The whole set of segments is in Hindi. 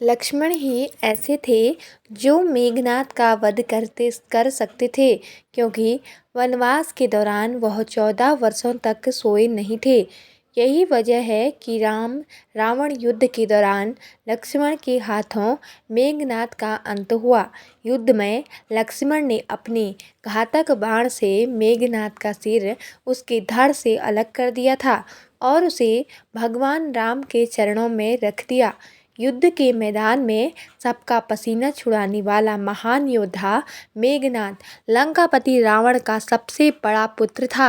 लक्ष्मण ही ऐसे थे जो मेघनाद का वध कर सकते थे, क्योंकि वनवास के दौरान वह 14 वर्षों तक सोए नहीं थे। यही वजह है कि रावण युद्ध के दौरान लक्ष्मण के हाथों मेघनाद का अंत हुआ। युद्ध में लक्ष्मण ने अपने घातक बाण से मेघनाद का सिर उसके धड़ से अलग कर दिया था और उसे भगवान राम के चरणों में रख दिया। युद्ध के मैदान में सबका पसीना छुड़ाने वाला महान योद्धा मेघनाद लंकापति रावण का सबसे बड़ा पुत्र था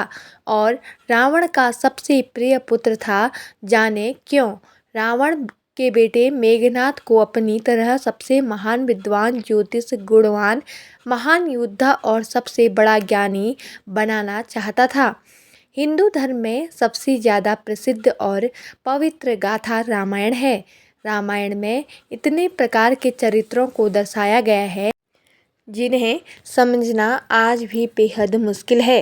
और रावण का सबसे प्रिय पुत्र था। जाने क्यों रावण के बेटे मेघनाद को अपनी तरह सबसे महान विद्वान, ज्योतिष गुणवान, महान योद्धा और सबसे बड़ा ज्ञानी बनाना चाहता था। हिंदू धर्म में सबसे ज़्यादा प्रसिद्ध और पवित्र गाथा रामायण है। रामायण में इतने प्रकार के चरित्रों को दर्शाया गया है जिन्हें समझना आज भी बेहद मुश्किल है।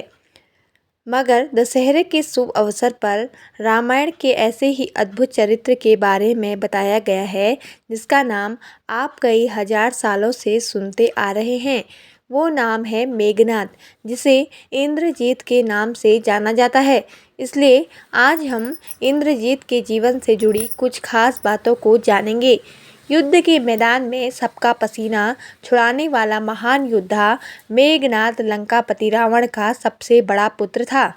मगर दशहरे के शुभ अवसर पर रामायण के ऐसे ही अद्भुत चरित्र के बारे में बताया गया है जिसका नाम आप कई हजार सालों से सुनते आ रहे हैं। वो नाम है मेघनाद, जिसे इंद्रजीत के नाम से जाना जाता है। इसलिए आज हम इंद्रजीत के जीवन से जुड़ी कुछ खास बातों को जानेंगे। युद्ध के मैदान में सबका पसीना छुड़ाने वाला महान योद्धा मेघनाद लंकापति रावण का सबसे बड़ा पुत्र था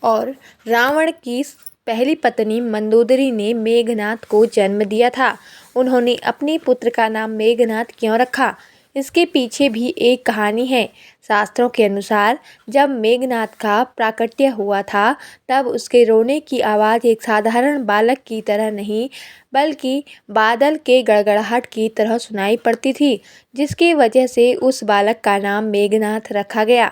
और रावण की पहली पत्नी मंदोदरी ने मेघनाद को जन्म दिया था। उन्होंने अपने पुत्र का नाम मेघनाद क्यों रखा, इसके पीछे भी एक कहानी है। शास्त्रों के अनुसार जब मेघनाद का प्राकट्य हुआ था तब उसके रोने की आवाज़ एक साधारण बालक की तरह नहीं बल्कि बादल के गड़गड़ाहट की तरह सुनाई पड़ती थी, जिसकी वजह से उस बालक का नाम मेघनाद रखा गया।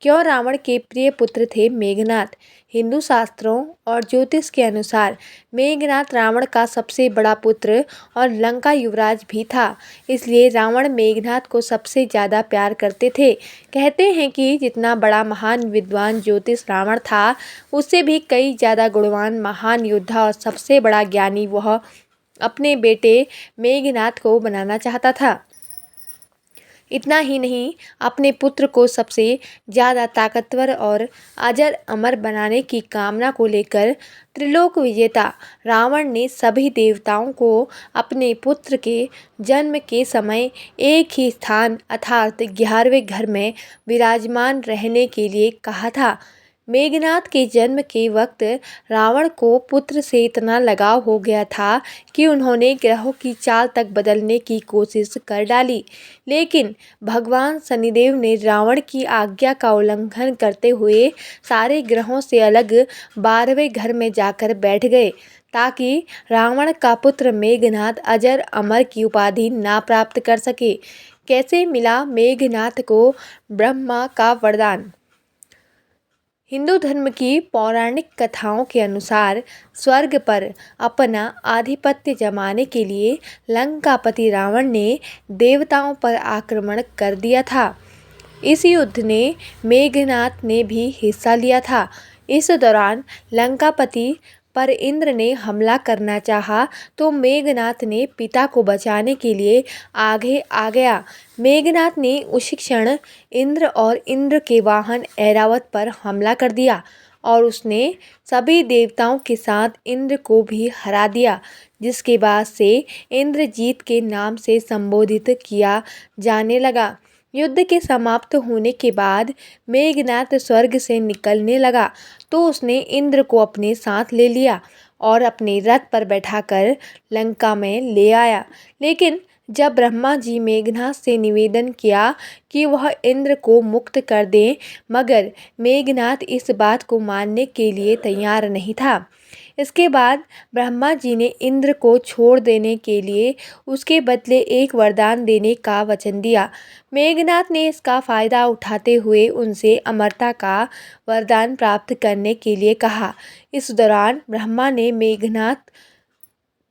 क्यों रावण के प्रिय पुत्र थे मेघनाद? हिंदू शास्त्रों और ज्योतिष के अनुसार मेघनाद रावण का सबसे बड़ा पुत्र और लंका युवराज भी था, इसलिए रावण मेघनाद को सबसे ज़्यादा प्यार करते थे। कहते हैं कि जितना बड़ा महान विद्वान ज्योतिष रावण था, उससे भी कई ज़्यादा गुणवान महान योद्धा और सबसे बड़ा ज्ञानी वह अपने बेटे मेघनाद को बनाना चाहता था। इतना ही नहीं, अपने पुत्र को सबसे ज़्यादा ताकतवर और अजर अमर बनाने की कामना को लेकर त्रिलोक विजेता रावण ने सभी देवताओं को अपने पुत्र के जन्म के समय एक ही स्थान अर्थात 11वें घर में विराजमान रहने के लिए कहा था। मेघनाद के जन्म के वक्त रावण को पुत्र से इतना लगाव हो गया था कि उन्होंने ग्रहों की चाल तक बदलने की कोशिश कर डाली, लेकिन भगवान शनिदेव ने रावण की आज्ञा का उल्लंघन करते हुए सारे ग्रहों से अलग 12वें घर में जाकर बैठ गए ताकि रावण का पुत्र मेघनाद अजर अमर की उपाधि ना प्राप्त कर सके। कैसे मिला मेघनाद को ब्रह्मा का वरदान? हिंदू धर्म की पौराणिक कथाओं के अनुसार स्वर्ग पर अपना आधिपत्य जमाने के लिए लंकापति रावण ने देवताओं पर आक्रमण कर दिया था। इस युद्ध ने मेघनाद ने भी हिस्सा लिया था। इस दौरान लंकापति पर इंद्र ने हमला करना चाहा तो मेघनाद ने पिता को बचाने के लिए आगे आ गया। मेघनाद ने उसी क्षण इंद्र और इंद्र के वाहन ऐरावत पर हमला कर दिया और उसने सभी देवताओं के साथ इंद्र को भी हरा दिया, जिसके बाद से इंद्रजीत के नाम से संबोधित किया जाने लगा। युद्ध के समाप्त होने के बाद मेघनाद स्वर्ग से निकलने लगा तो उसने इंद्र को अपने साथ ले लिया और अपने रथ पर बैठाकर लंका में ले आया। लेकिन जब ब्रह्मा जी मेघनाद से निवेदन किया कि वह इंद्र को मुक्त कर दें, मगर मेघनाद इस बात को मानने के लिए तैयार नहीं था। इसके बाद ब्रह्मा जी ने इंद्र को छोड़ देने के लिए उसके बदले एक वरदान देने का वचन दिया। मेघनाद ने इसका फ़ायदा उठाते हुए उनसे अमरता का वरदान प्राप्त करने के लिए कहा। इस दौरान ब्रह्मा ने मेघनाद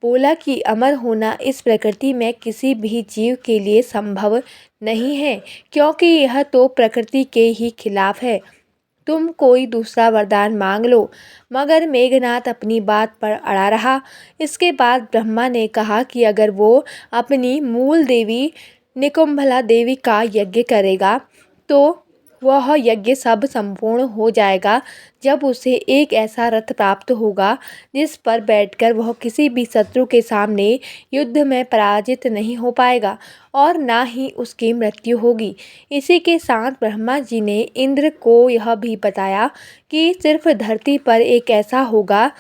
बोला कि अमर होना इस प्रकृति में किसी भी जीव के लिए संभव नहीं है, क्योंकि यह तो प्रकृति के ही खिलाफ है। तुम कोई दूसरा वरदान मांग लो। मगर मेघनाथ अपनी बात पर अड़ा रहा। इसके बाद ब्रह्मा ने कहा कि अगर वो अपनी मूल देवी निकुंभला देवी का यज्ञ करेगा तो वह यज्ञ सब संपूर्ण हो जाएगा जब उसे एक ऐसा रथ प्राप्त होगा जिस पर बैठकर वह किसी भी शत्रु के सामने युद्ध में पराजित नहीं हो पाएगा और ना ही उसकी मृत्यु होगी। इसी के साथ ब्रह्मा जी ने इंद्र को यह भी बताया कि सिर्फ धरती पर एक ऐसा होगा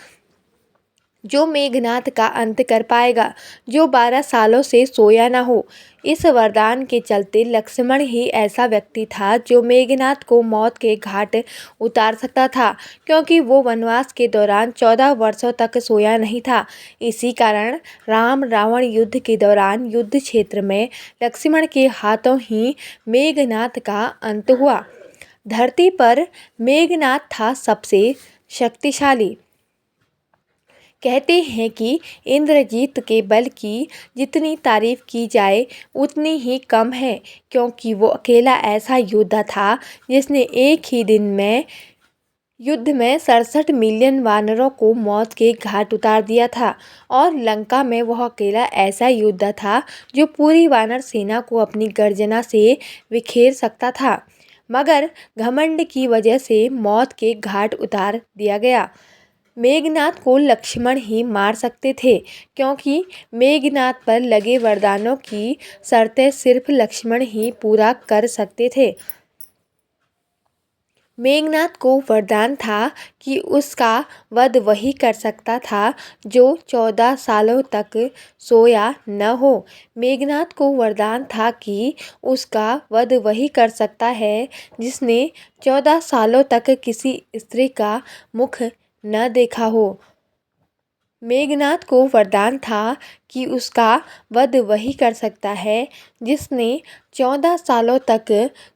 जो मेघनाथ का अंत कर पाएगा, जो 12 सालों से सोया न हो। इस वरदान के चलते लक्ष्मण ही ऐसा व्यक्ति था जो मेघनाथ को मौत के घाट उतार सकता था, क्योंकि वो वनवास के दौरान 14 वर्षों तक सोया नहीं था। इसी कारण राम रावण युद्ध के दौरान युद्ध क्षेत्र में लक्ष्मण के हाथों ही मेघनाथ का अंत हुआ। धरती पर मेघनाथ था सबसे शक्तिशाली। कहते हैं कि इंद्रजीत के बल की जितनी तारीफ की जाए उतनी ही कम है, क्योंकि वो अकेला ऐसा योद्धा था जिसने एक ही दिन में युद्ध में 67 मिलियन वानरों को मौत के घाट उतार दिया था। और लंका में वह अकेला ऐसा योद्धा था जो पूरी वानर सेना को अपनी गर्जना से बिखेर सकता था, मगर घमंड की वजह से मौत के घाट उतार दिया गया। मेघनाथ को लक्ष्मण ही मार सकते थे, क्योंकि मेघनाथ पर लगे वरदानों की शर्तें सिर्फ लक्ष्मण ही पूरा कर सकते थे। मेघनाथ को वरदान था कि उसका वध वही कर सकता था जो 14 सालों तक सोया न हो। मेघनाथ को वरदान था कि उसका वध वही कर सकता है जिसने 14 सालों तक किसी स्त्री का मुख न देखा हो। मेघनाथ को वरदान था कि उसका वध वही कर सकता है जिसने 14 सालों तक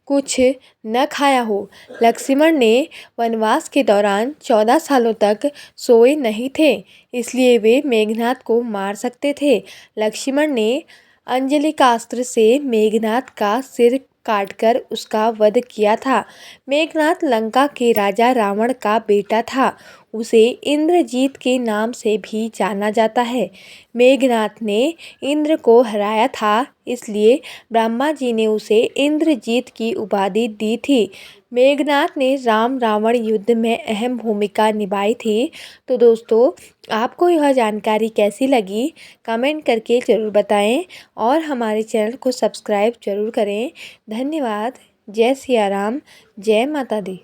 कुछ न खाया हो। लक्ष्मण ने वनवास के दौरान 14 सालों तक सोए नहीं थे, इसलिए वे मेघनाथ को मार सकते थे। लक्ष्मण ने अंजलिकास्त्र से मेघनाथ का सिर काटकर उसका वध किया था। मेघनाथ लंका के राजा रावण का बेटा था। उसे इंद्रजीत के नाम से भी जाना जाता है। मेघनाथ ने इंद्र को हराया था, इसलिए ब्रह्मा जी ने उसे इंद्रजीत की उपाधि दी थी। मेघनाथ ने राम रावण युद्ध में अहम भूमिका निभाई थी। तो दोस्तों, आपको यह जानकारी कैसी लगी कमेंट करके ज़रूर बताएं और हमारे चैनल को सब्सक्राइब जरूर करें। धन्यवाद। जय सिया राम, जय माता दी।